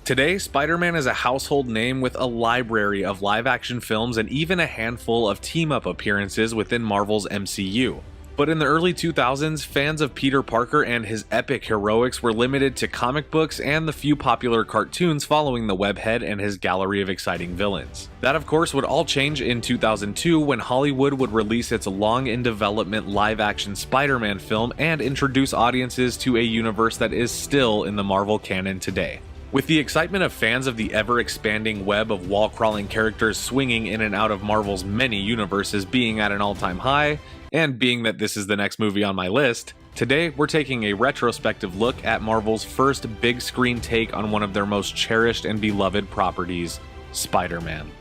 Today, Spider-Man is a household name with a library of live-action films and even a handful of team-up appearances within Marvel's MCU. But in the early 2000s, fans of Peter Parker and his epic heroics were limited to comic books and the few popular cartoons following the webhead and his gallery of exciting villains. That of course would all change in 2002 when Hollywood would release its long-in-development live-action Spider-Man film and introduce audiences to a universe that is still in the Marvel canon today. With the excitement of fans of the ever-expanding web of wall-crawling characters swinging in and out of Marvel's many universes being at an all-time high, and being that this is the next movie on my list, today we're taking a retrospective look at Marvel's first big screen take on one of their most cherished and beloved properties, Spider-Man.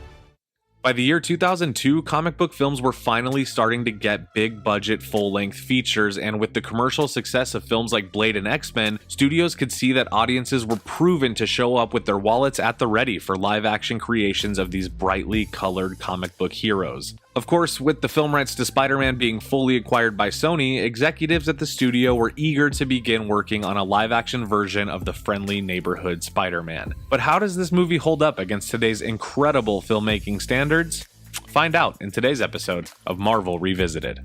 By the year 2002, comic book films were finally starting to get big-budget, full-length features, and with the commercial success of films like Blade and X-Men, studios could see that audiences were proven to show up with their wallets at the ready for live-action creations of these brightly colored comic book heroes. Of course, with the film rights to Spider-Man being fully acquired by Sony, executives at the studio were eager to begin working on a live-action version of the friendly neighborhood Spider-Man. But how does this movie hold up against today's incredible filmmaking standards? Find out in today's episode of Marvel Revisited.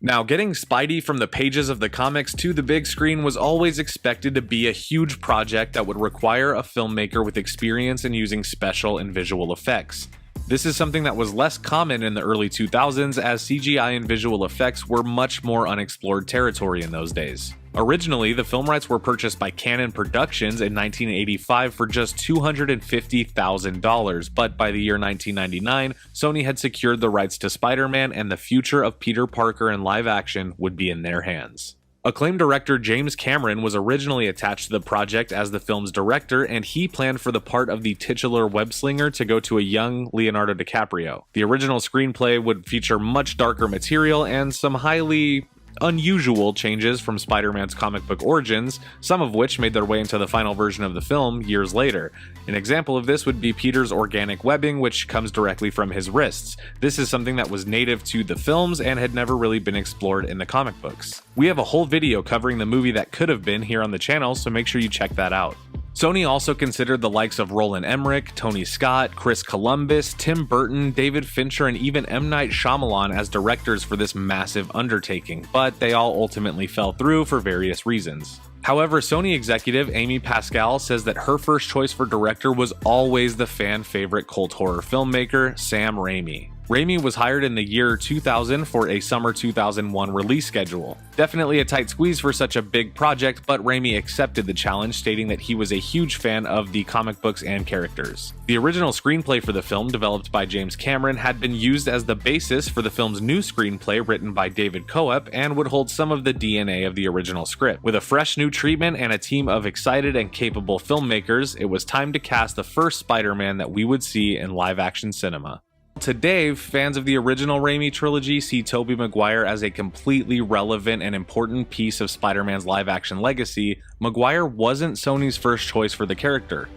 Now, getting Spidey from the pages of the comics to the big screen was always expected to be a huge project that would require a filmmaker with experience in using special and visual effects. This is something that was less common in the early 2000s, as CGI and visual effects were much more unexplored territory in those days. Originally, the film rights were purchased by Canon Productions in 1985 for just $250,000, but by the year 1999, Sony had secured the rights to Spider-Man, and the future of Peter Parker in live action would be in their hands. Acclaimed director James Cameron was originally attached to the project as the film's director, and he planned for the part of the titular web-slinger to go to a young Leonardo DiCaprio. The original screenplay would feature much darker material and some highly unusual changes from Spider-Man's comic book origins, some of which made their way into the final version of the film years later. An example of this would be Peter's organic webbing, which comes directly from his wrists. This is something that was native to the films and had never really been explored in the comic books. We have a whole video covering the movie that could have been here on the channel, so make sure you check that out. Sony also considered the likes of Roland Emmerich, Tony Scott, Chris Columbus, Tim Burton, David Fincher, and even M. Night Shyamalan as directors for this massive undertaking, but they all ultimately fell through for various reasons. However, Sony executive Amy Pascal says that her first choice for director was always the fan-favorite cult horror filmmaker, Sam Raimi. Raimi was hired in the year 2000 for a summer 2001 release schedule. Definitely a tight squeeze for such a big project, but Raimi accepted the challenge, stating that he was a huge fan of the comic books and characters. The original screenplay for the film, developed by James Cameron, had been used as the basis for the film's new screenplay written by David Coep and would hold some of the DNA of the original script. With a fresh new treatment and a team of excited and capable filmmakers, it was time to cast the first Spider-Man that we would see in live-action cinema. Today, fans of the original Raimi trilogy see Tobey Maguire as a completely relevant and important piece of Spider-Man's live-action legacy. Maguire wasn't Sony's first choice for the character,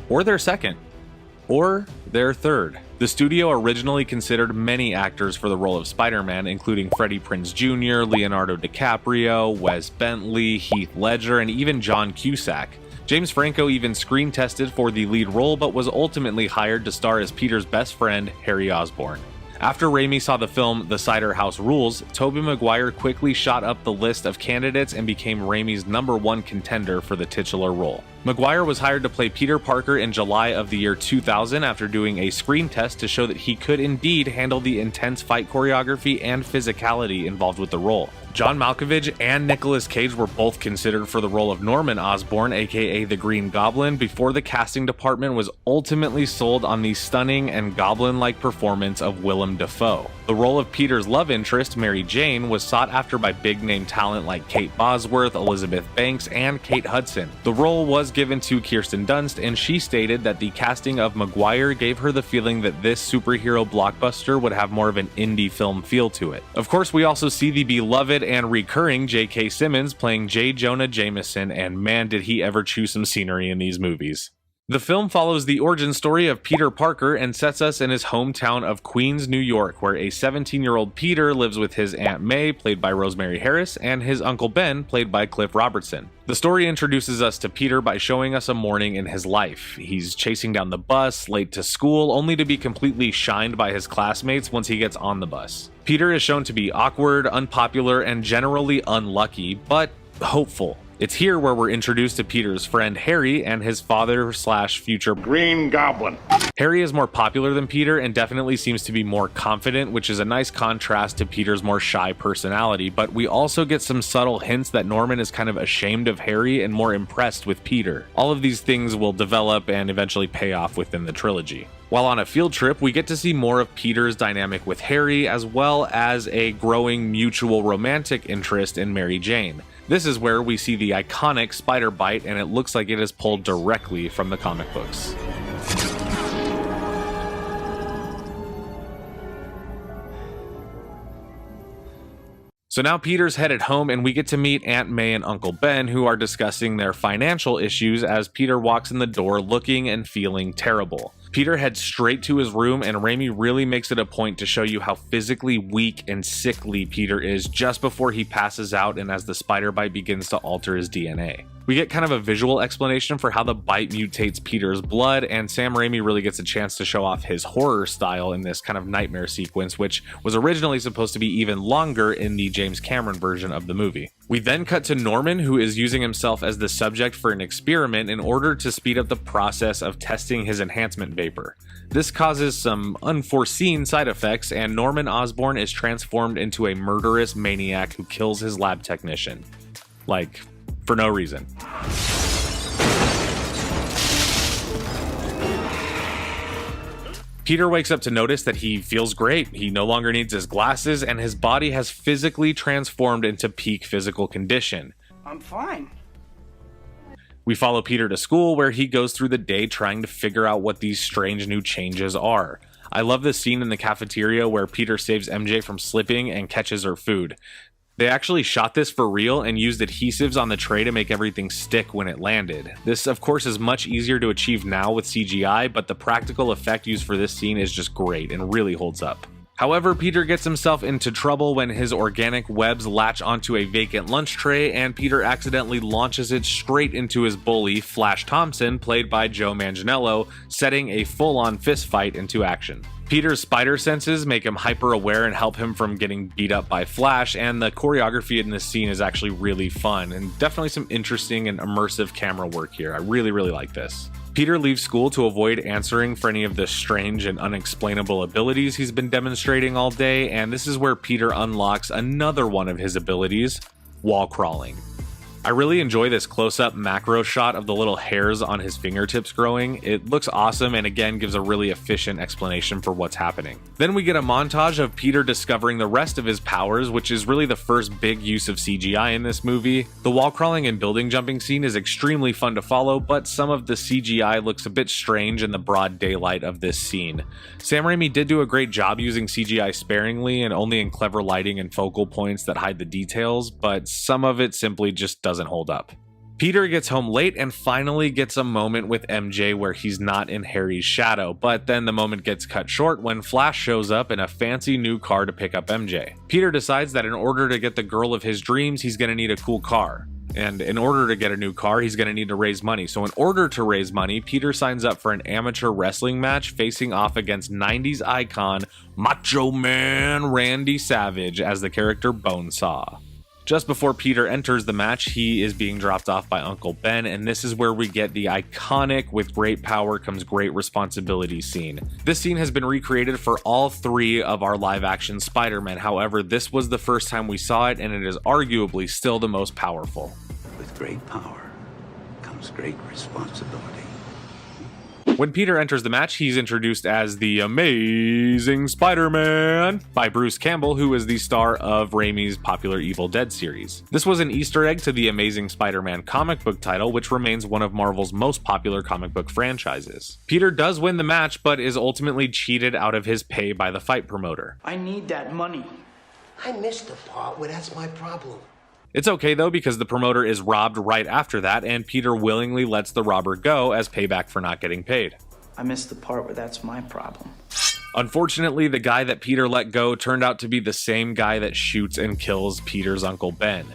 or their second, or their third. The studio originally considered many actors for the role of Spider-Man, including Freddie Prinze Jr., Leonardo DiCaprio, Wes Bentley, Heath Ledger, and even John Cusack. James Franco even screen tested for the lead role, but was ultimately hired to star as Peter's best friend, Harry Osborn. After Raimi saw the film The Cider House Rules, Tobey Maguire quickly shot up the list of candidates and became Raimi's #1 contender for the titular role. Maguire was hired to play Peter Parker in July of the year 2000 after doing a screen test to show that he could indeed handle the intense fight choreography and physicality involved with the role. John Malkovich and Nicolas Cage were both considered for the role of Norman Osborn, aka the Green Goblin, before the casting department was ultimately sold on the stunning and goblin-like performance of Willem Dafoe. The role of Peter's love interest, Mary Jane, was sought after by big-name talent like Kate Bosworth, Elizabeth Banks, and Kate Hudson. The role was given to Kirsten Dunst, and she stated that the casting of Maguire gave her the feeling that this superhero blockbuster would have more of an indie film feel to it. Of course, we also see the beloved and recurring J.K. Simmons playing J. Jonah Jameson, and man did he ever chew some scenery in these movies. The film follows the origin story of Peter Parker and sets us in his hometown of Queens, New York, where a 17-year-old Peter lives with his Aunt May, played by Rosemary Harris, and his Uncle Ben, played by Cliff Robertson. The story introduces us to Peter by showing us a morning in his life. He's chasing down the bus, late to school, only to be completely shined by his classmates once he gets on the bus. Peter is shown to be awkward, unpopular, and generally unlucky, but hopeful. It's here where we're introduced to Peter's friend Harry and his father/future Green Goblin. Harry is more popular than Peter and definitely seems to be more confident, which is a nice contrast to Peter's more shy personality, but we also get some subtle hints that Norman is kind of ashamed of Harry and more impressed with Peter. All of these things will develop and eventually pay off within the trilogy. While on a field trip, we get to see more of Peter's dynamic with Harry, as well as a growing mutual romantic interest in Mary Jane. This is where we see the iconic spider bite, and it looks like it is pulled directly from the comic books. So now Peter's headed home and we get to meet Aunt May and Uncle Ben, who are discussing their financial issues as Peter walks in the door looking and feeling terrible. Peter heads straight to his room, and Raimi really makes it a point to show you how physically weak and sickly Peter is just before he passes out and as the spider bite begins to alter his DNA. We get kind of a visual explanation for how the bite mutates Peter's blood, and Sam Raimi really gets a chance to show off his horror style in this kind of nightmare sequence, which was originally supposed to be even longer in the James Cameron version of the movie. We then cut to Norman, who is using himself as the subject for an experiment in order to speed up the process of testing his enhancement vapor. This causes some unforeseen side effects, and Norman Osborn is transformed into a murderous maniac who kills his lab technician. Like, for no reason. Peter wakes up to notice that he feels great. He no longer needs his glasses, and his body has physically transformed into peak physical condition. I'm fine. We follow Peter to school, where he goes through the day trying to figure out what these strange new changes are. I love the scene in the cafeteria where Peter saves MJ from slipping and catches her food. They actually shot this for real and used adhesives on the tray to make everything stick when it landed. This, of course, is much easier to achieve now with CGI, but the practical effect used for this scene is just great and really holds up. However, Peter gets himself into trouble when his organic webs latch onto a vacant lunch tray, and Peter accidentally launches it straight into his bully, Flash Thompson, played by Joe Manganiello, setting a full-on fistfight into action. Peter's spider senses make him hyper-aware and help him from getting beat up by Flash, and the choreography in this scene is actually really fun, and definitely some interesting and immersive camera work here. I really like this. Peter leaves school to avoid answering for any of the strange and unexplainable abilities he's been demonstrating all day, and this is where Peter unlocks another one of his abilities, wall crawling. I really enjoy this close-up macro shot of the little hairs on his fingertips growing. It looks awesome and again gives a really efficient explanation for what's happening. Then we get a montage of Peter discovering the rest of his powers, which is really the first big use of CGI in this movie. The wall crawling and building jumping scene is extremely fun to follow, but some of the CGI looks a bit strange in the broad daylight of this scene. Sam Raimi did do a great job using CGI sparingly and only in clever lighting and focal points that hide the details, but some of it simply just doesn't hold up. Peter gets home late and finally gets a moment with MJ where he's not in Harry's shadow, but then the moment gets cut short when Flash shows up in a fancy new car to pick up MJ. Peter decides that in order to get the girl of his dreams, he's going to need a cool car. And in order to get a new car, he's going to need to raise money. So in order to raise money, Peter signs up for an amateur wrestling match facing off against 90s icon Macho Man Randy Savage as the character Bonesaw. Just before Peter enters the match, he is being dropped off by Uncle Ben, and this is where we get the iconic "with great power comes great responsibility" scene. This scene has been recreated for all three of our live-action Spider-Man, however, this was the first time we saw it, and it is arguably still the most powerful. With great power comes great responsibility. When Peter enters the match, he's introduced as the Amazing Spider-Man by Bruce Campbell, who is the star of Raimi's popular Evil Dead series. This was an Easter egg to the Amazing Spider-Man comic book title, which remains one of Marvel's most popular comic book franchises. Peter does win the match, but is ultimately cheated out of his pay by the fight promoter. I need that money. I missed the part where that's my problem. It's okay though, because the promoter is robbed right after that, and Peter willingly lets the robber go as payback for not getting paid. I missed the part where that's my problem. Unfortunately, the guy that Peter let go turned out to be the same guy that shoots and kills Peter's Uncle Ben.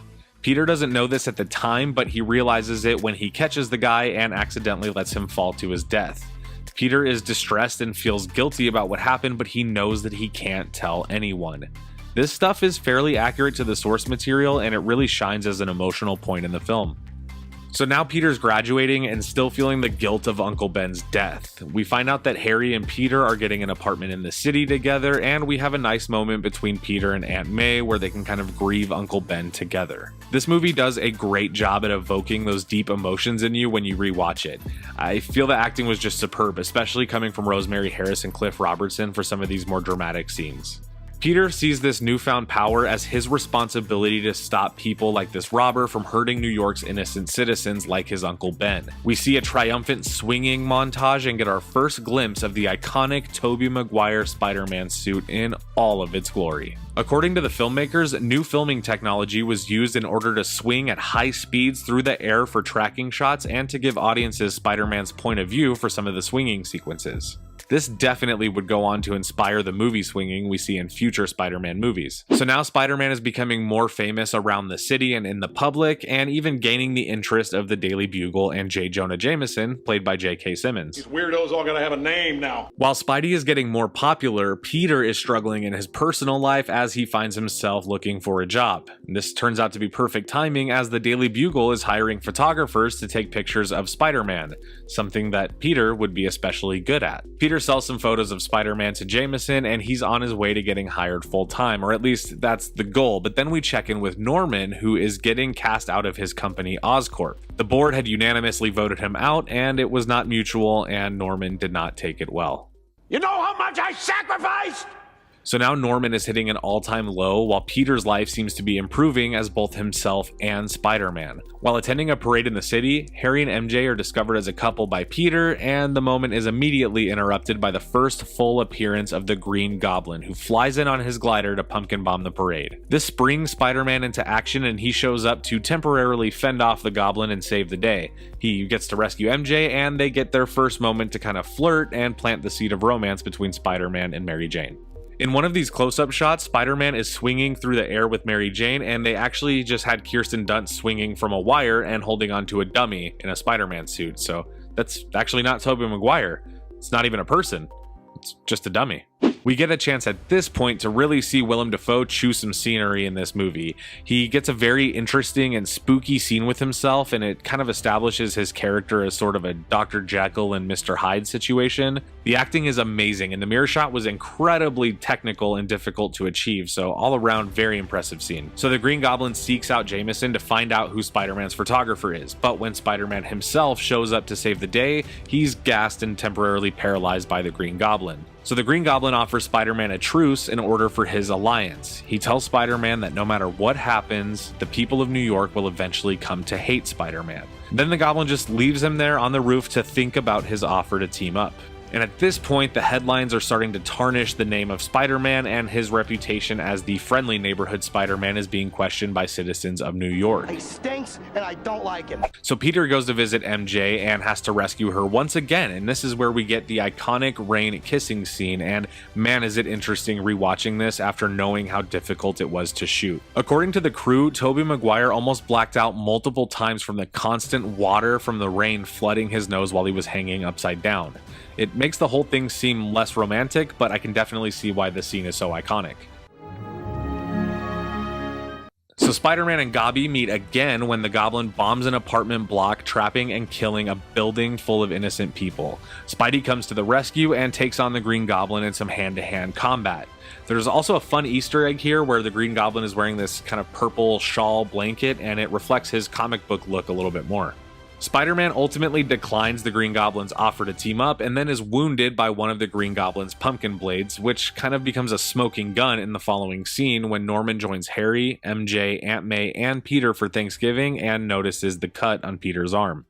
Peter doesn't know this at the time, but he realizes it when he catches the guy and accidentally lets him fall to his death. Peter is distressed and feels guilty about what happened, but he knows that he can't tell anyone. This stuff is fairly accurate to the source material, and it really shines as an emotional point in the film. So now Peter's graduating and still feeling the guilt of Uncle Ben's death. We find out that Harry and Peter are getting an apartment in the city together, and we have a nice moment between Peter and Aunt May where they can kind of grieve Uncle Ben together. This movie does a great job at evoking those deep emotions in you when you rewatch it. I feel the acting was just superb, especially coming from Rosemary Harris and Cliff Robertson for some of these more dramatic scenes. Peter sees this newfound power as his responsibility to stop people like this robber from hurting New York's innocent citizens like his Uncle Ben. We see a triumphant swinging montage and get our first glimpse of the iconic Tobey Maguire Spider-Man suit in all of its glory. According to the filmmakers, new filming technology was used in order to swing at high speeds through the air for tracking shots and to give audiences Spider-Man's point of view for some of the swinging sequences. This definitely would go on to inspire the movie swinging we see in future Spider-Man movies. So now Spider-Man is becoming more famous around the city and in the public, and even gaining the interest of the Daily Bugle and J. Jonah Jameson, played by J.K. Simmons. These weirdos all gotta have a name now. While Spidey is getting more popular, Peter is struggling in his personal life as he finds himself looking for a job. This turns out to be perfect timing, as the Daily Bugle is hiring photographers to take pictures of Spider-Man, something that Peter would be especially good at. Peter sells some photos of Spider-Man to Jameson, and he's on his way to getting hired full-time, or at least that's the goal. But then we check in with Norman, who is getting cast out of his company Oscorp. The board had unanimously voted him out, and it was not mutual, and Norman did not take it well. You know how much I sacrificed? So now Norman is hitting an all-time low, while Peter's life seems to be improving as both himself and Spider-Man. While attending a parade in the city, Harry and MJ are discovered as a couple by Peter, and the moment is immediately interrupted by the first full appearance of the Green Goblin, who flies in on his glider to pumpkin bomb the parade. This springs Spider-Man into action, and he shows up to temporarily fend off the Goblin and save the day. He gets to rescue MJ, and they get their first moment to kind of flirt and plant the seed of romance between Spider-Man and Mary Jane. In one of these close-up shots, Spider-Man is swinging through the air with Mary Jane, and they actually just had Kirsten Dunst swinging from a wire and holding onto a dummy in a Spider-Man suit. So that's actually not Tobey Maguire. It's not even a person. It's just a dummy. We get a chance at this point to really see Willem Dafoe chew some scenery in this movie. He gets a very interesting and spooky scene with himself, and it kind of establishes his character as sort of a Dr. Jekyll and Mr. Hyde situation. The acting is amazing, and the mirror shot was incredibly technical and difficult to achieve, so all around very impressive scene. So the Green Goblin seeks out Jameson to find out who Spider-Man's photographer is, but when Spider-Man himself shows up to save the day, he's gassed and temporarily paralyzed by the Green Goblin. So the Green Goblin offers Spider-Man a truce in order for his alliance. He tells Spider-Man that no matter what happens, the people of New York will eventually come to hate Spider-Man. Then the Goblin just leaves him there on the roof to think about his offer to team up. And at this point, the headlines are starting to tarnish the name of Spider-Man, and his reputation as the friendly neighborhood Spider-Man is being questioned by citizens of New York. He stinks, and I don't like him. So Peter goes to visit MJ and has to rescue her once again, and this is where we get the iconic rain kissing scene, and man is it interesting rewatching this after knowing how difficult it was to shoot. According to the crew, Tobey Maguire almost blacked out multiple times from the constant water from the rain flooding his nose while he was hanging upside down. It makes the whole thing seem less romantic, but I can definitely see why this scene is so iconic. So Spider-Man and Gobby meet again when the Goblin bombs an apartment block, trapping and killing a building full of innocent people. Spidey comes to the rescue and takes on the Green Goblin in some hand-to-hand combat. There's also a fun Easter egg here where the Green Goblin is wearing this kind of purple shawl blanket, and it reflects his comic book look a little bit more. Spider-Man ultimately declines the Green Goblin's offer to team up and then is wounded by one of the Green Goblin's pumpkin blades, which kind of becomes a smoking gun in the following scene when Norman joins Harry, MJ, Aunt May, and Peter for Thanksgiving and notices the cut on Peter's arm.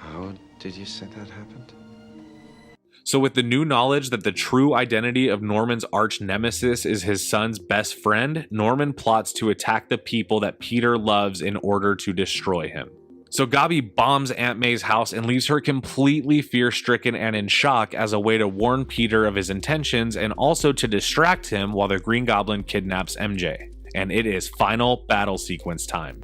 How did you say that happened? So with the new knowledge that the true identity of Norman's arch nemesis is his son's best friend, Norman plots to attack the people that Peter loves in order to destroy him. So Gabi bombs Aunt May's house and leaves her completely fear-stricken and in shock as a way to warn Peter of his intentions and also to distract him while the Green Goblin kidnaps MJ. And it is final battle sequence time.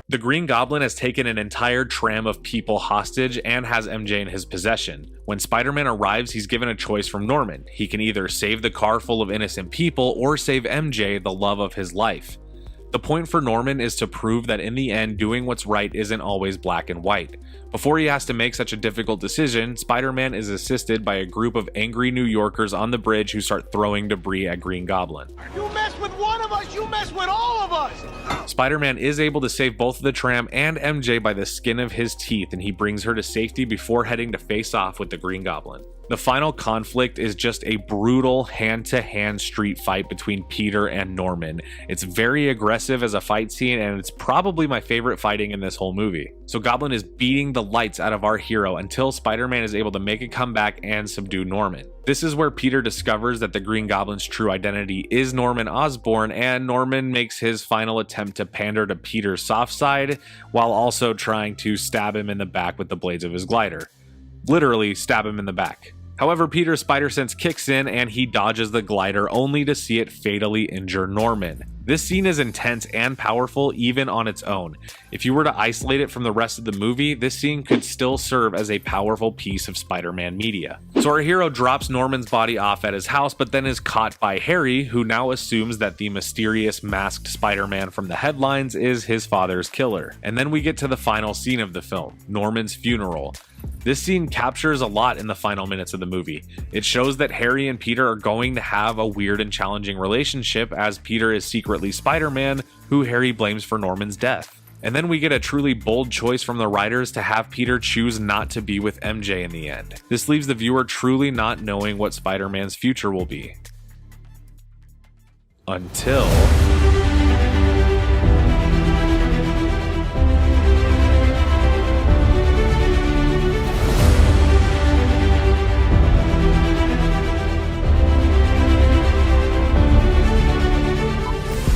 The Green Goblin has taken an entire tram of people hostage and has MJ in his possession. When Spider-Man arrives, he's given a choice from Norman. He can either save the car full of innocent people or save MJ, the love of his life. The point for Norman is to prove that in the end, doing what's right isn't always black and white. Before he has to make such a difficult decision, Spider-Man is assisted by a group of angry New Yorkers on the bridge who start throwing debris at Green Goblin. You mess with one of us, you mess with all of us! Spider-Man is able to save both the tram and MJ by the skin of his teeth, and he brings her to safety before heading to face off with the Green Goblin. The final conflict is just a brutal hand-to-hand street fight between Peter and Norman. It's very aggressive as a fight scene, and it's probably my favorite fighting in this whole movie. So Goblin is beating the lights out of our hero until Spider-Man is able to make a comeback and subdue Norman. This is where Peter discovers that the Green Goblin's true identity is Norman Osborn, and Norman makes his final attempt to pander to Peter's soft side while also trying to stab him in the back with the blades of his glider. Literally stab him in the back. However, Peter's spider sense kicks in and he dodges the glider only to see it fatally injure Norman. This scene is intense and powerful even on its own. If you were to isolate it from the rest of the movie, this scene could still serve as a powerful piece of Spider-Man media. So our hero drops Norman's body off at his house, but then is caught by Harry, who now assumes that the mysterious masked Spider-Man from the headlines is his father's killer. And then we get to the final scene of the film, Norman's funeral. This scene captures a lot in the final minutes of the movie. It shows that Harry and Peter are going to have a weird and challenging relationship as Peter is secretly Spider-Man, who Harry blames for Norman's death. And then we get a truly bold choice from the writers to have Peter choose not to be with MJ in the end. This leaves the viewer truly not knowing what Spider-Man's future will be. Until...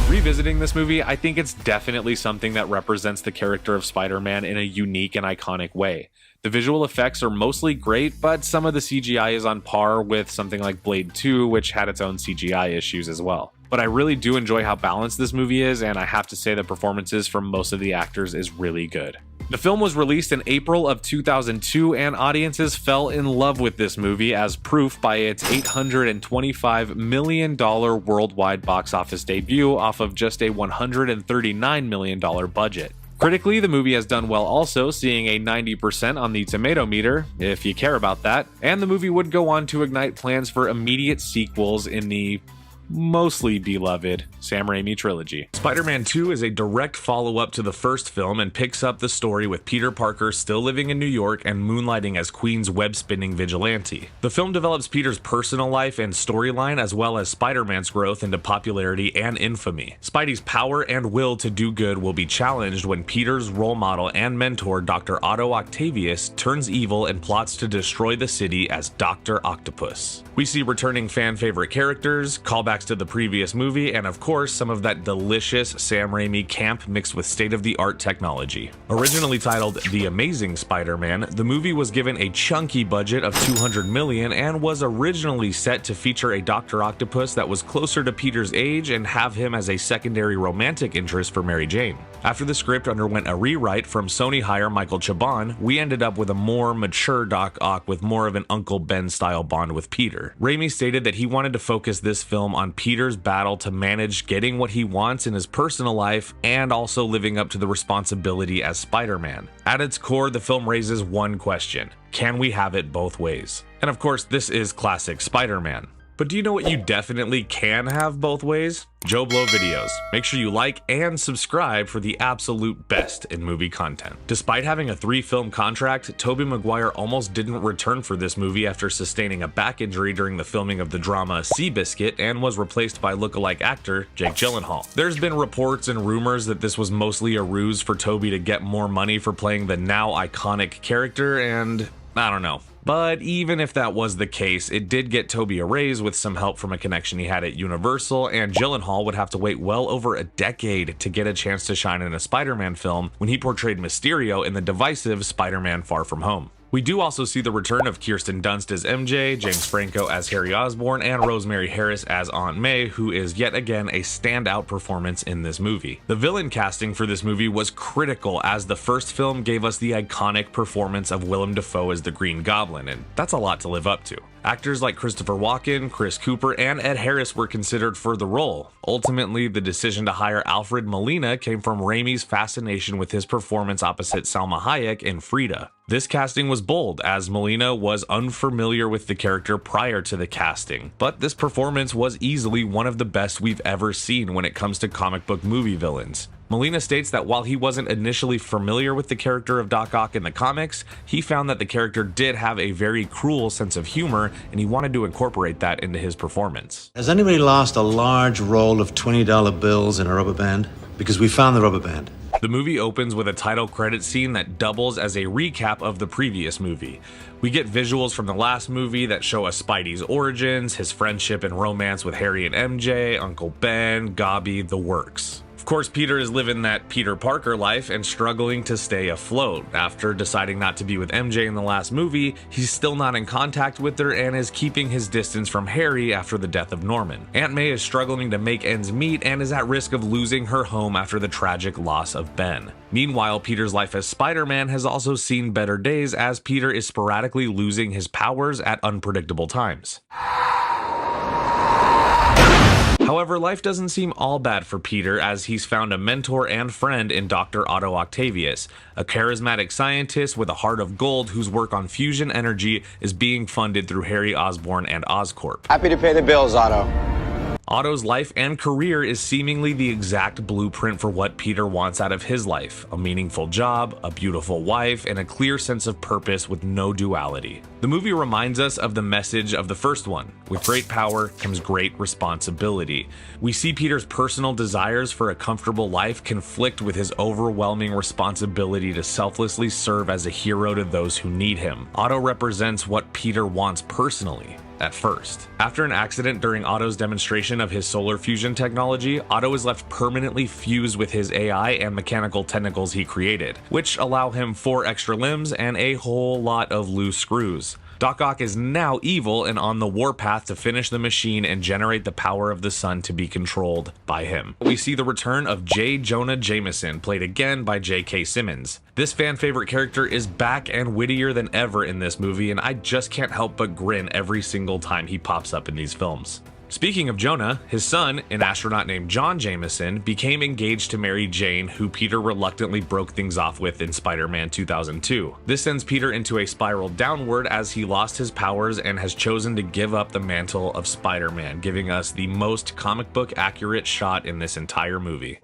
Revisiting this movie, I think it's definitely something that represents the character of Spider-Man in a unique and iconic way. The visual effects are mostly great, but some of the CGI is on par with something like Blade 2, which had its own CGI issues as well. But I really do enjoy how balanced this movie is, and I have to say the performances from most of the actors is really good. The film was released in April of 2002, and audiences fell in love with this movie as proof by its $825 million worldwide box office debut off of just a $139 million budget. Critically, the movie has done well also, seeing a 90% on the tomato meter, if you care about that, and the movie would go on to ignite plans for immediate sequels in the mostly beloved Sam Raimi trilogy. Spider-Man 2 is a direct follow-up to the first film and picks up the story with Peter Parker still living in New York and moonlighting as Queen's web-spinning vigilante. The film develops Peter's personal life and storyline as well as Spider-Man's growth into popularity and infamy. Spidey's power and will to do good will be challenged when Peter's role model and mentor Dr. Otto Octavius turns evil and plots to destroy the city as Dr. Octopus. We see returning fan-favorite characters, callbacks to the previous movie, and of course some of that delicious Sam Raimi camp mixed with state-of-the-art technology. Originally titled The Amazing Spider-Man, the movie was given a chunky budget of $200 million and was originally set to feature a Dr. Octopus that was closer to Peter's age and have him as a secondary romantic interest for Mary Jane. After the script underwent a rewrite from Sony hire Michael Chabon, we ended up with a more mature Doc Ock with more of an Uncle Ben style bond with Peter. Raimi stated that he wanted to focus this film on Peter's battle to manage getting what he wants in his personal life and also living up to the responsibility as Spider-Man. At its core, the film raises one question: can we have it both ways? And of course, this is classic Spider-Man. But do you know what you definitely can have both ways? JoBlo videos. Make sure you like and subscribe for the absolute best in movie content. Despite having a 3-film contract, Tobey Maguire almost didn't return for this movie after sustaining a back injury during the filming of the drama Seabiscuit and was replaced by lookalike actor Jake Gyllenhaal. There's been reports and rumors that this was mostly a ruse for Tobey to get more money for playing the now iconic character, and I don't know. But even if that was the case, it did get Tobey a raise with some help from a connection he had at Universal, and Gyllenhaal would have to wait well over a decade to get a chance to shine in a Spider-Man film when he portrayed Mysterio in the divisive Spider-Man Far From Home. We do also see the return of Kirsten Dunst as MJ, James Franco as Harry Osborn, and Rosemary Harris as Aunt May, who is yet again a standout performance in this movie. The villain casting for this movie was critical, as the first film gave us the iconic performance of Willem Dafoe as the Green Goblin, and that's a lot to live up to. Actors like Christopher Walken, Chris Cooper, and Ed Harris were considered for the role. Ultimately, the decision to hire Alfred Molina came from Raimi's fascination with his performance opposite Salma Hayek in Frida. This casting was bold, as Molina was unfamiliar with the character prior to the casting, but this performance was easily one of the best we've ever seen when it comes to comic book movie villains. Molina states that while he wasn't initially familiar with the character of Doc Ock in the comics, he found that the character did have a very cruel sense of humor, and he wanted to incorporate that into his performance. Has anybody lost a large roll of $20 bills in a rubber band? Because we found the rubber band. The movie opens with a title credit scene that doubles as a recap of the previous movie. We get visuals from the last movie that show us Spidey's origins, his friendship and romance with Harry and MJ, Uncle Ben, Gobby, the works. Of course, Peter is living that Peter Parker life and struggling to stay afloat. After deciding not to be with MJ in the last movie, he's still not in contact with her and is keeping his distance from Harry after the death of Norman. Aunt May is struggling to make ends meet and is at risk of losing her home after the tragic loss of Ben. Meanwhile, Peter's life as Spider-Man has also seen better days, as Peter is sporadically losing his powers at unpredictable times. However, life doesn't seem all bad for Peter, as he's found a mentor and friend in Dr. Otto Octavius, a charismatic scientist with a heart of gold whose work on fusion energy is being funded through Harry Osborn and Oscorp. Happy to pay the bills, Otto. Otto's life and career is seemingly the exact blueprint for what Peter wants out of his life: a meaningful job, a beautiful wife, and a clear sense of purpose with no duality. The movie reminds us of the message of the first one: with great power comes great responsibility. We see Peter's personal desires for a comfortable life conflict with his overwhelming responsibility to selflessly serve as a hero to those who need him. Otto represents what Peter wants personally. At first. After an accident during Otto's demonstration of his solar fusion technology, Otto is left permanently fused with his AI and mechanical tentacles he created, which allow him 4 extra limbs and a whole lot of loose screws. Doc Ock is now evil and on the warpath to finish the machine and generate the power of the sun to be controlled by him. We see the return of J. Jonah Jameson, played again by J.K. Simmons. This fan favorite character is back and wittier than ever in this movie, and I just can't help but grin every single time he pops up in these films. Speaking of Jonah, his son, an astronaut named John Jameson, became engaged to marry Jane, who Peter reluctantly broke things off with in Spider-Man 2002. This sends Peter into a spiral downward as he lost his powers and has chosen to give up the mantle of Spider-Man, giving us the most comic book accurate shot in this entire movie.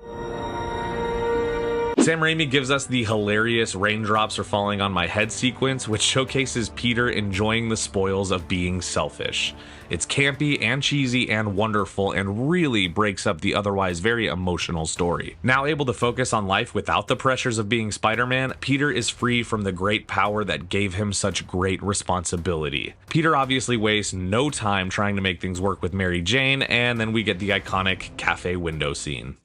Sam Raimi gives us the hilarious "raindrops are falling on my head" sequence, which showcases Peter enjoying the spoils of being selfish. It's campy and cheesy and wonderful, and really breaks up the otherwise very emotional story. Now able to focus on life without the pressures of being Spider-Man, Peter is free from the great power that gave him such great responsibility. Peter obviously wastes no time trying to make things work with Mary Jane, and then we get the iconic cafe window scene.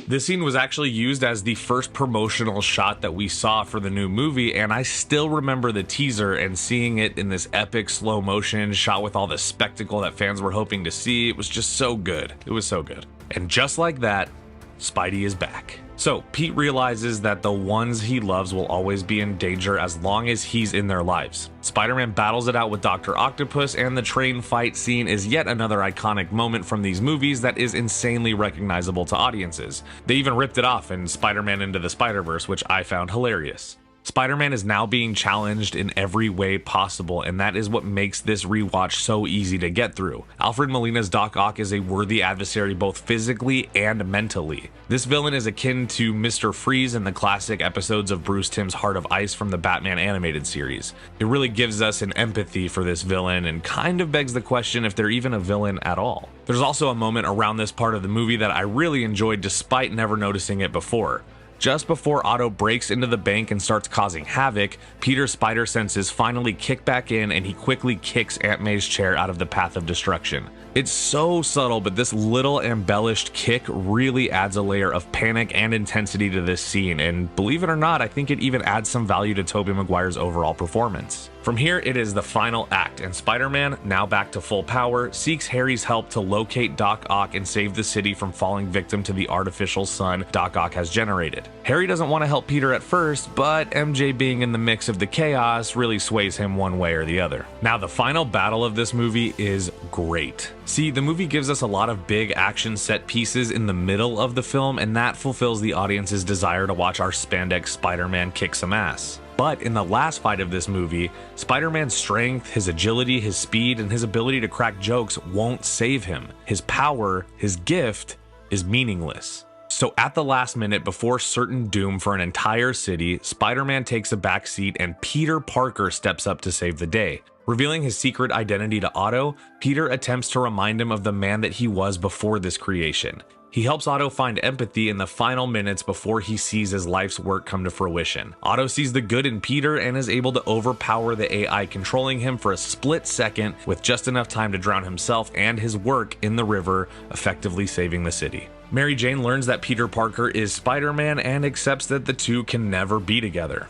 This scene was actually used as the first promotional shot that we saw for the new movie, and I still remember the teaser and seeing it in this epic slow motion shot with all the spectacle that fans were hoping to see. It was just so good. It was so good. And just like that, Spidey is back. So Pete realizes that the ones he loves will always be in danger as long as he's in their lives. Spider-Man battles it out with Dr. Octopus, and the train fight scene is yet another iconic moment from these movies that is insanely recognizable to audiences. They even ripped it off in Spider-Man Into the Spider-Verse, which I found hilarious. Spider-Man is now being challenged in every way possible, and that is what makes this rewatch so easy to get through. Alfred Molina's Doc Ock is a worthy adversary both physically and mentally. This villain is akin to Mr. Freeze in the classic episodes of Bruce Timm's Heart of Ice from the Batman animated series. It really gives us an empathy for this villain and kind of begs the question if they're even a villain at all. There's also a moment around this part of the movie that I really enjoyed despite never noticing it before. Just before Otto breaks into the bank and starts causing havoc, Peter's spider senses finally kick back in and he quickly kicks Aunt May's chair out of the path of destruction. It's so subtle, but this little embellished kick really adds a layer of panic and intensity to this scene, and believe it or not, I think it even adds some value to Tobey Maguire's overall performance. From here, it is the final act, and Spider-Man, now back to full power, seeks Harry's help to locate Doc Ock and save the city from falling victim to the artificial sun Doc Ock has generated. Harry doesn't want to help Peter at first, but MJ being in the mix of the chaos really sways him one way or the other. Now, the final battle of this movie is great. See, the movie gives us a lot of big action set pieces in the middle of the film, and that fulfills the audience's desire to watch our spandex Spider-Man kick some ass. But in the last fight of this movie, Spider-Man's strength, his agility, his speed, and his ability to crack jokes won't save him. His power, his gift, is meaningless. So at the last minute, before certain doom for an entire city, Spider-Man takes a backseat and Peter Parker steps up to save the day. Revealing his secret identity to Otto, Peter attempts to remind him of the man that he was before this creation. He helps Otto find empathy in the final minutes before he sees his life's work come to fruition. Otto sees the good in Peter and is able to overpower the AI controlling him for a split second with just enough time to drown himself and his work in the river, effectively saving the city. Mary Jane learns that Peter Parker is Spider-Man and accepts that the two can never be together.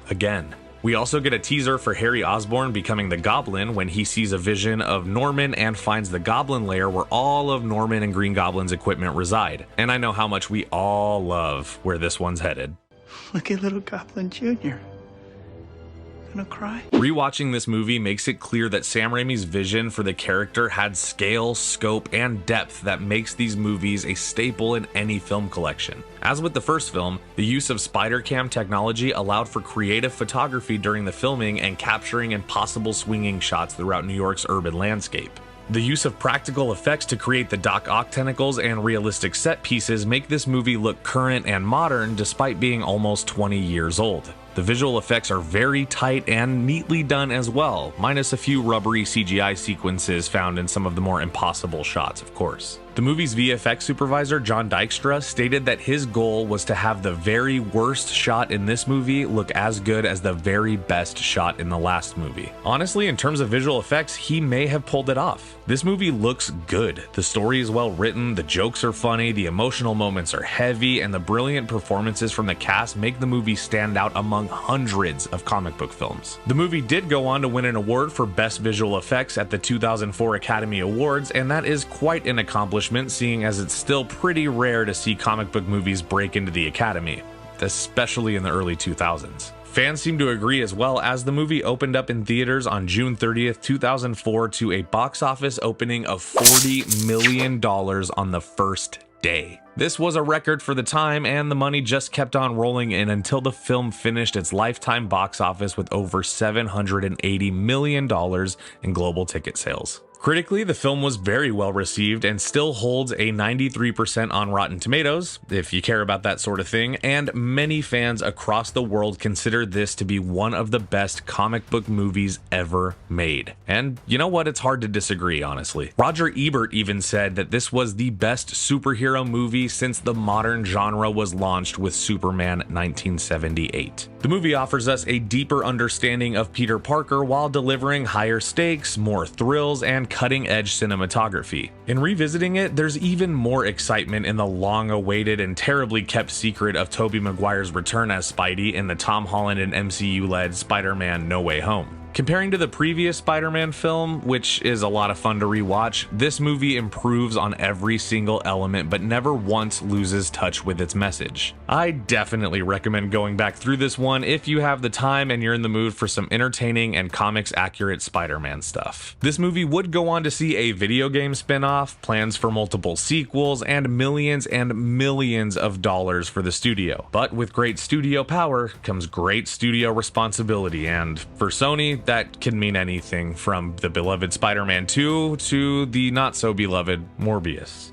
Again. We also get a teaser for Harry Osborn becoming the Goblin when he sees a vision of Norman and finds the Goblin lair where all of Norman and Green Goblin's equipment reside. And I know how much we all love where this one's headed. Look at little Goblin Jr. Gonna cry? Rewatching this movie makes it clear that Sam Raimi's vision for the character had scale, scope, and depth that makes these movies a staple in any film collection. As with the first film, the use of Spider-Cam technology allowed for creative photography during the filming and capturing impossible swinging shots throughout New York's urban landscape. The use of practical effects to create the Doc Ock tentacles and realistic set pieces make this movie look current and modern despite being almost 20 years old. The visual effects are very tight and neatly done as well, minus a few rubbery CGI sequences found in some of the more impossible shots, of course. The movie's VFX supervisor, John Dykstra, stated that his goal was to have the very worst shot in this movie look as good as the very best shot in the last movie. Honestly, in terms of visual effects, he may have pulled it off. This movie looks good. The story is well written, the jokes are funny, the emotional moments are heavy, and the brilliant performances from the cast make the movie stand out among hundreds of comic book films. The movie did go on to win an award for Best Visual Effects at the 2004 Academy Awards, and that is quite an accomplishment, seeing as it's still pretty rare to see comic book movies break into the Academy, especially in the early 2000s. Fans seem to agree as well, as the movie opened up in theaters on June 30th, 2004 to a box office opening of $40 million on the first day. This was a record for the time, and the money just kept on rolling in until the film finished its lifetime box office with over $780 million in global ticket sales. Critically, the film was very well received and still holds a 93% on Rotten Tomatoes, if you care about that sort of thing, and many fans across the world consider this to be one of the best comic book movies ever made. And you know what? It's hard to disagree, honestly. Roger Ebert even said that this was the best superhero movie since the modern genre was launched with Superman 1978. The movie offers us a deeper understanding of Peter Parker while delivering higher stakes, more thrills, and cutting-edge cinematography. In revisiting it, there's even more excitement in the long-awaited and terribly kept secret of Tobey Maguire's return as Spidey in the Tom Holland and MCU-led Spider-Man No Way Home. Comparing to the previous Spider-Man film, which is a lot of fun to rewatch, this movie improves on every single element but never once loses touch with its message. I definitely recommend going back through this one if you have the time and you're in the mood for some entertaining and comics accurate Spider-Man stuff. This movie would go on to see a video game spin-off, plans for multiple sequels, and millions of dollars for the studio. But with great studio power comes great studio responsibility, and for Sony, that can mean anything from the beloved Spider-Man 2 to the not-so-beloved Morbius.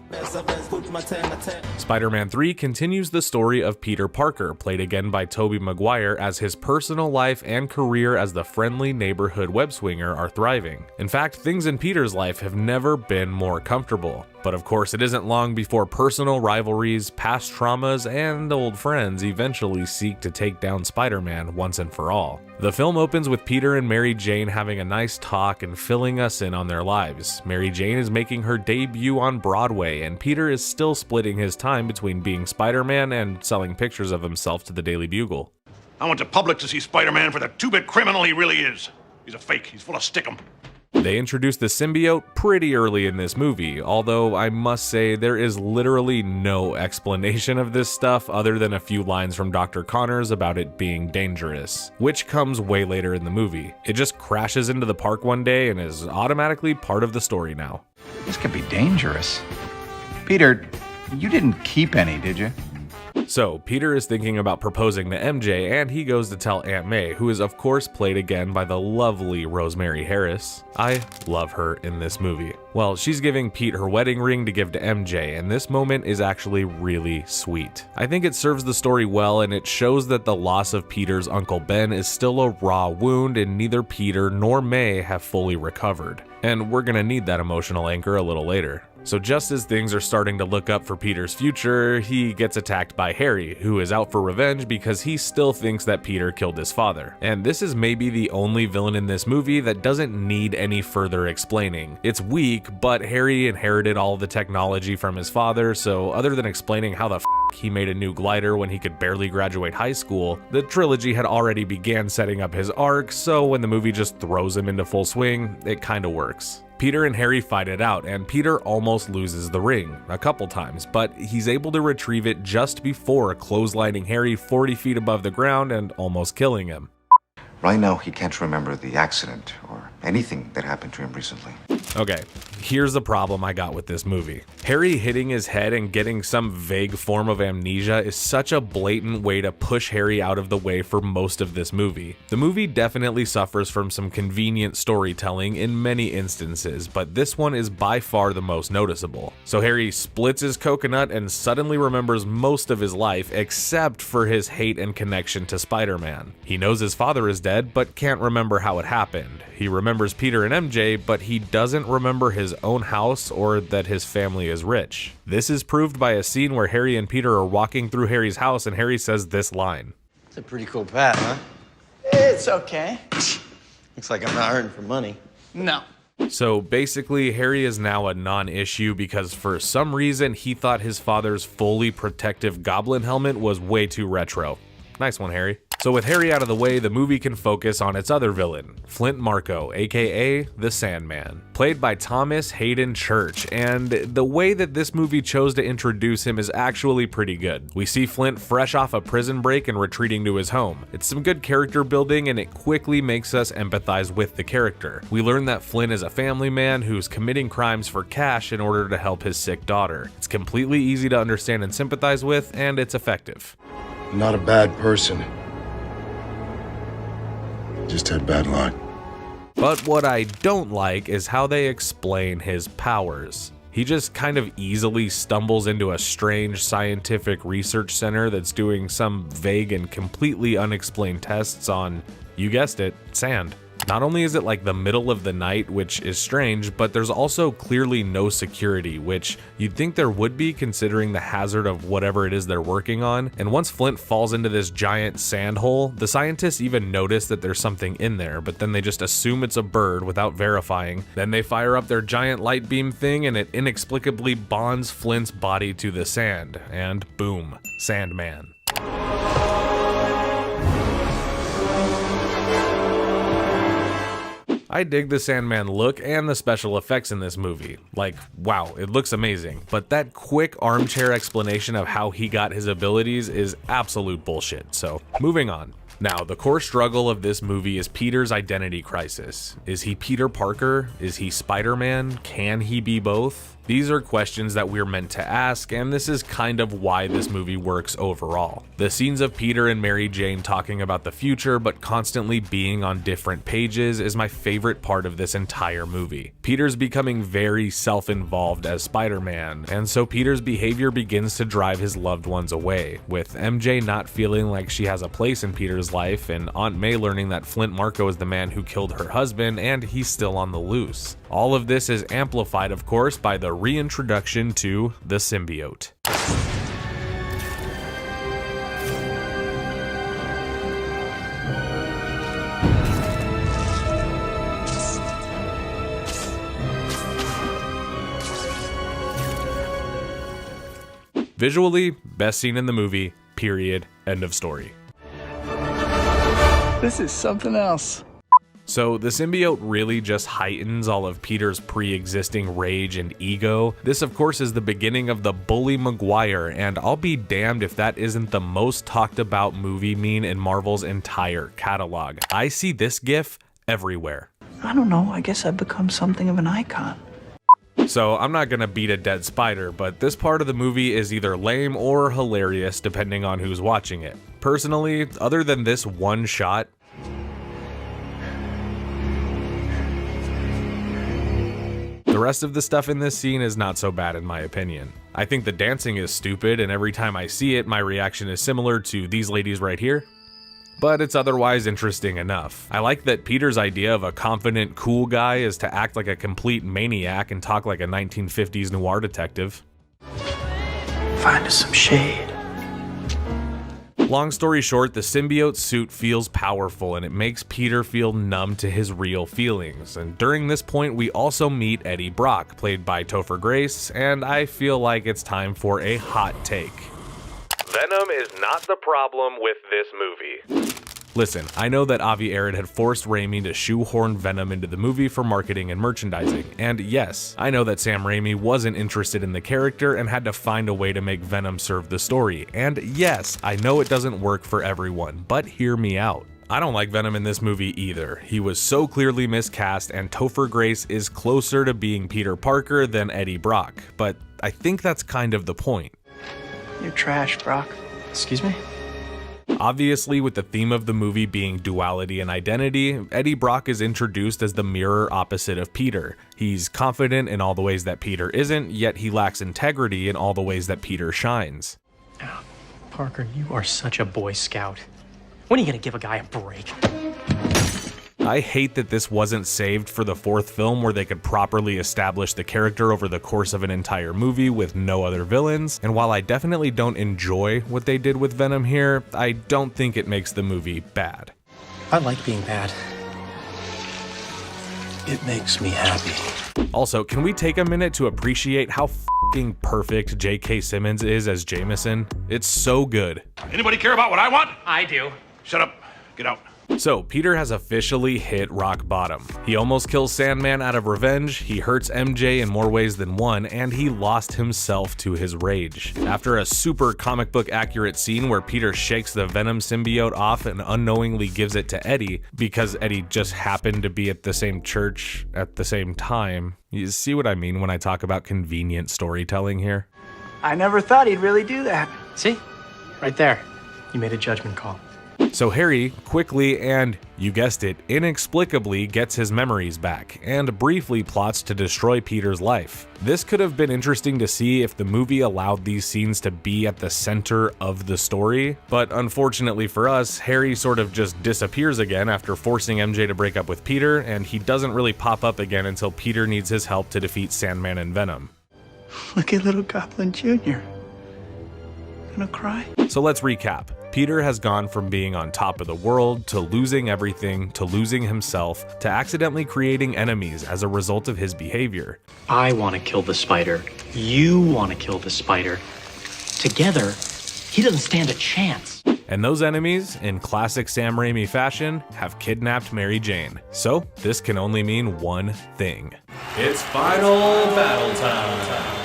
Spider-Man 3 continues the story of Peter Parker, played again by Tobey Maguire, as his personal life and career as the friendly neighborhood web-slinger are thriving. In fact, things in Peter's life have never been more comfortable. But of course, it isn't long before personal rivalries, past traumas, and old friends eventually seek to take down Spider-Man once and for all. The film opens with Peter and Mary Jane having a nice talk and filling us in on their lives. Mary Jane is making her debut on Broadway, and Peter is still splitting his time between being Spider-Man and selling pictures of himself to the Daily Bugle. I want the public to see Spider-Man for the two-bit criminal he really is. He's a fake. He's full of stickum. They introduced the symbiote pretty early in this movie, although I must say there is literally no explanation of this stuff other than a few lines from Dr. Connors about it being dangerous, which comes way later in the movie. It just crashes into the park one day and is automatically part of the story now. This could be dangerous. Peter, you didn't keep any, did you? So, Peter is thinking about proposing to MJ, and he goes to tell Aunt May, who is of course played again by the lovely Rosemary Harris. I love her in this movie. Well, she's giving Pete her wedding ring to give to MJ, and this moment is actually really sweet. I think it serves the story well, and it shows that the loss of Peter's Uncle Ben is still a raw wound, and neither Peter nor May have fully recovered. And we're gonna need that emotional anchor a little later. So just as things are starting to look up for Peter's future, he gets attacked by Harry, who is out for revenge because he still thinks that Peter killed his father. And this is maybe the only villain in this movie that doesn't need any further explaining. It's weak, but Harry inherited all of the technology from his father, so other than explaining how the he made a new glider when he could barely graduate high school, the trilogy had already began setting up his arc, so when the movie just throws him into full swing, it kinda works. Peter and Harry fight it out, and Peter almost loses the ring a couple times, but he's able to retrieve it just before clotheslining Harry 40 feet above the ground and almost killing him. Right now, he can't remember the accident or anything that happened to him recently. Okay, here's the problem I got with this movie. Harry hitting his head and getting some vague form of amnesia is such a blatant way to push Harry out of the way for most of this movie. The movie definitely suffers from some convenient storytelling in many instances, but this one is by far the most noticeable. So Harry splits his coconut and suddenly remembers most of his life except for his hate and connection to Spider-Man. He knows his father is dead, but can't remember how it happened. He remembers Peter and MJ, but he doesn't remember his own house or that his family is rich. This is proved by a scene where Harry and Peter are walking through Harry's house and Harry says this line. It's a pretty cool pat, huh? It's okay. Looks like I'm not hurting for money. No. So basically, Harry is now a non-issue because for some reason he thought his father's fully protective goblin helmet was way too retro. Nice one, Harry. So with Harry out of the way, the movie can focus on its other villain, Flint Marko, aka the Sandman, played by Thomas Hayden Church, and the way that this movie chose to introduce him is actually pretty good. We see Flint fresh off a prison break and retreating to his home. It's some good character building and it quickly makes us empathize with the character. We learn that Flint is a family man who's committing crimes for cash in order to help his sick daughter. It's completely easy to understand and sympathize with, and it's effective. I'm not a bad person. Just had bad luck. But what I don't like is how they explain his powers. He just kind of easily stumbles into a strange scientific research center that's doing some vague and completely unexplained tests on, you guessed it, sand. Not only is it like the middle of the night, which is strange, but there's also clearly no security, which you'd think there would be considering the hazard of whatever it is they're working on. And once Flint falls into this giant sand hole, the scientists even notice that there's something in there, but then they just assume it's a bird without verifying. Then they fire up their giant light beam thing and it inexplicably bonds Flint's body to the sand, and boom, Sandman. I dig the Sandman look and the special effects in this movie. Like, wow, it looks amazing. But that quick armchair explanation of how he got his abilities is absolute bullshit, so moving on. Now, the core struggle of this movie is Peter's identity crisis. Is he Peter Parker? Is he Spider-Man? Can he be both? These are questions that we're meant to ask, and this is kind of why this movie works overall. The scenes of Peter and Mary Jane talking about the future but constantly being on different pages is my favorite part of this entire movie. Peter's becoming very self-involved as Spider-Man, and so Peter's behavior begins to drive his loved ones away, with MJ not feeling like she has a place in Peter's life, and Aunt May learning that Flint Marko is the man who killed her husband and he's still on the loose. All of this is amplified, of course, by the reintroduction to the symbiote. Visually, best scene in the movie, period, end of story. This is something else. So the symbiote really just heightens all of Peter's pre-existing rage and ego. This of course is the beginning of the Bully Maguire, and I'll be damned if that isn't the most talked about movie meme in Marvel's entire catalog. I see this gif everywhere. I don't know, I guess I've become something of an icon. So I'm not gonna beat a dead spider, but this part of the movie is either lame or hilarious depending on who's watching it. Personally, other than this one shot, the rest of the stuff in this scene is not so bad in my opinion. I think the dancing is stupid, and every time I see it, my reaction is similar to these ladies right here. But it's otherwise interesting enough. I like that Peter's idea of a confident, cool guy is to act like a complete maniac and talk like a 1950s noir detective. Find us some shade. Long story short, the symbiote suit feels powerful and it makes Peter feel numb to his real feelings. And during this point, we also meet Eddie Brock, played by Topher Grace, and I feel like it's time for a hot take. Venom is not the problem with this movie. Listen, I know that Avi Arad had forced Raimi to shoehorn Venom into the movie for marketing and merchandising, and yes, I know that Sam Raimi wasn't interested in the character and had to find a way to make Venom serve the story, and yes, I know it doesn't work for everyone, but hear me out. I don't like Venom in this movie either. He was so clearly miscast, and Topher Grace is closer to being Peter Parker than Eddie Brock, but I think that's kind of the point. You're trash, Brock. Excuse me? Obviously, with the theme of the movie being duality and identity, Eddie Brock is introduced as the mirror opposite of Peter. He's confident in all the ways that Peter isn't, yet he lacks integrity in all the ways that Peter shines. Oh, Parker, you are such a Boy Scout. When are you gonna give a guy a break? I hate that this wasn't saved for the fourth film where they could properly establish the character over the course of an entire movie with no other villains, and while I definitely don't enjoy what they did with Venom here, I don't think it makes the movie bad. I like being bad. It makes me happy. Also, can we take a minute to appreciate how f***ing perfect J.K. Simmons is as Jameson? It's so good. Anybody care about what I want? I do. Shut up. Get out. So, Peter has officially hit rock bottom. He almost kills Sandman out of revenge, he hurts MJ in more ways than one, and he lost himself to his rage. After a super comic book accurate scene where Peter shakes the Venom symbiote off and unknowingly gives it to Eddie, because Eddie just happened to be at the same church at the same time. You see what I mean when I talk about convenient storytelling here? I never thought he'd really do that. See? Right there. You made a judgment call. So Harry quickly and, you guessed it, inexplicably gets his memories back, and briefly plots to destroy Peter's life. This could have been interesting to see if the movie allowed these scenes to be at the center of the story, but unfortunately for us, Harry sort of just disappears again after forcing MJ to break up with Peter, and he doesn't really pop up again until Peter needs his help to defeat Sandman and Venom. Look at little Goblin Jr. Gonna cry? So let's recap. Peter has gone from being on top of the world, to losing everything, to losing himself, to accidentally creating enemies as a result of his behavior. I want to kill the spider. You want to kill the spider. Together, he doesn't stand a chance. And those enemies, in classic Sam Raimi fashion, have kidnapped Mary Jane. So this can only mean one thing. It's final battle time.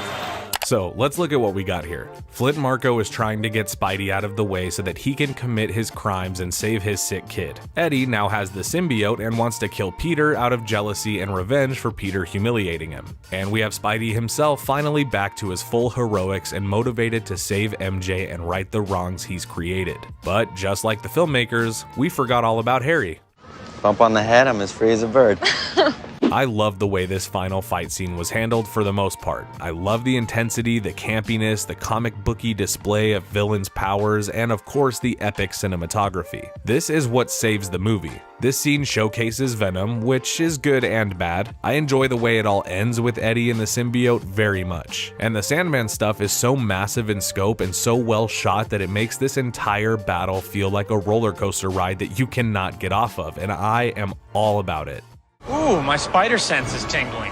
So let's look at what we got here. Flint Marko is trying to get Spidey out of the way so that he can commit his crimes and save his sick kid. Eddie now has the symbiote and wants to kill Peter out of jealousy and revenge for Peter humiliating him. And we have Spidey himself finally back to his full heroics and motivated to save MJ and right the wrongs he's created. But just like the filmmakers, we forgot all about Harry. Bump on the head, I'm as free as a bird. I love the way this final fight scene was handled for the most part. I love the intensity, the campiness, the comic booky display of villains' powers, and of course the epic cinematography. This is what saves the movie. This scene showcases Venom, which is good and bad. I enjoy the way it all ends with Eddie and the symbiote very much. And the Sandman stuff is so massive in scope and so well shot that it makes this entire battle feel like a roller coaster ride that you cannot get off of, and I am all about it. Ooh, my spider sense is tingling.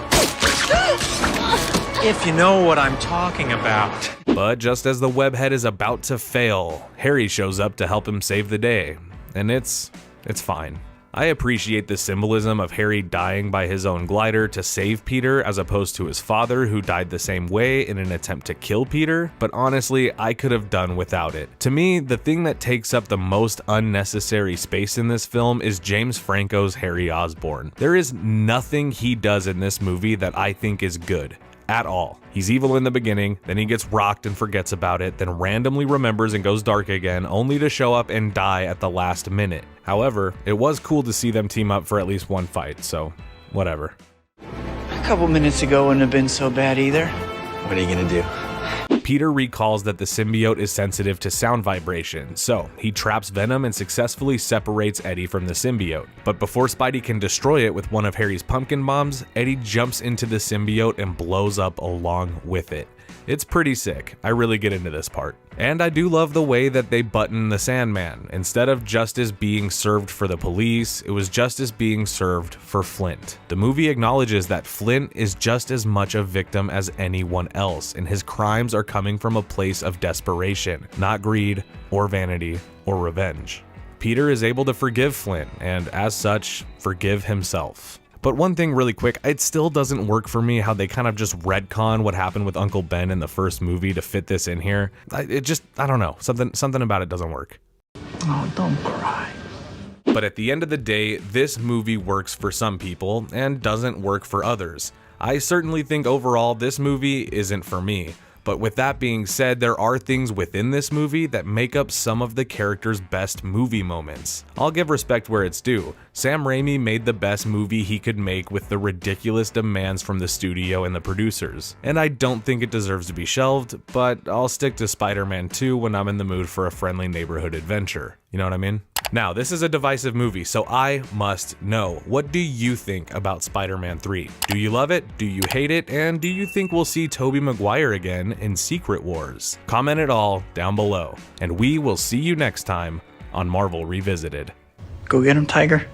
If you know what I'm talking about. But just as the webhead is about to fail, Harry shows up to help him save the day. And it's fine. I appreciate the symbolism of Harry dying by his own glider to save Peter as opposed to his father who died the same way in an attempt to kill Peter, but honestly, I could have done without it. To me, the thing that takes up the most unnecessary space in this film is James Franco's Harry Osborn. There is nothing he does in this movie that I think is good. At all. He's evil in the beginning, then he gets rocked and forgets about it, then randomly remembers and goes dark again, only to show up and die at the last minute. However, it was cool to see them team up for at least one fight, so whatever. A couple minutes ago wouldn't have been so bad either. What are you gonna do? Peter recalls that the symbiote is sensitive to sound vibration, so he traps Venom and successfully separates Eddie from the symbiote. But before Spidey can destroy it with one of Harry's pumpkin bombs, Eddie jumps into the symbiote and blows up along with it. It's pretty sick. I really get into this part. And I do love the way that they button the Sandman. Instead of justice being served for the police, it was justice being served for Flint. The movie acknowledges that Flint is just as much a victim as anyone else, and his crimes are coming from a place of desperation, not greed or vanity or revenge. Peter is able to forgive Flint, and as such, forgive himself. But one thing really quick, it still doesn't work for me how they kind of just retcon what happened with Uncle Ben in the first movie to fit this in here. I don't know, something about it doesn't work. Oh, don't cry. But at the end of the day, this movie works for some people and doesn't work for others. I certainly think overall this movie isn't for me. But with that being said, there are things within this movie that make up some of the character's best movie moments. I'll give respect where it's due. Sam Raimi made the best movie he could make with the ridiculous demands from the studio and the producers. And I don't think it deserves to be shelved, but I'll stick to Spider-Man 2 when I'm in the mood for a friendly neighborhood adventure. You know what I mean? Now, this is a divisive movie, so I must know. What do you think about Spider-Man 3? Do you love it? Do you hate it? And do you think we'll see Tobey Maguire again in Secret Wars? Comment it all down below, and we will see you next time on Marvel Revisited. Go get him, Tiger.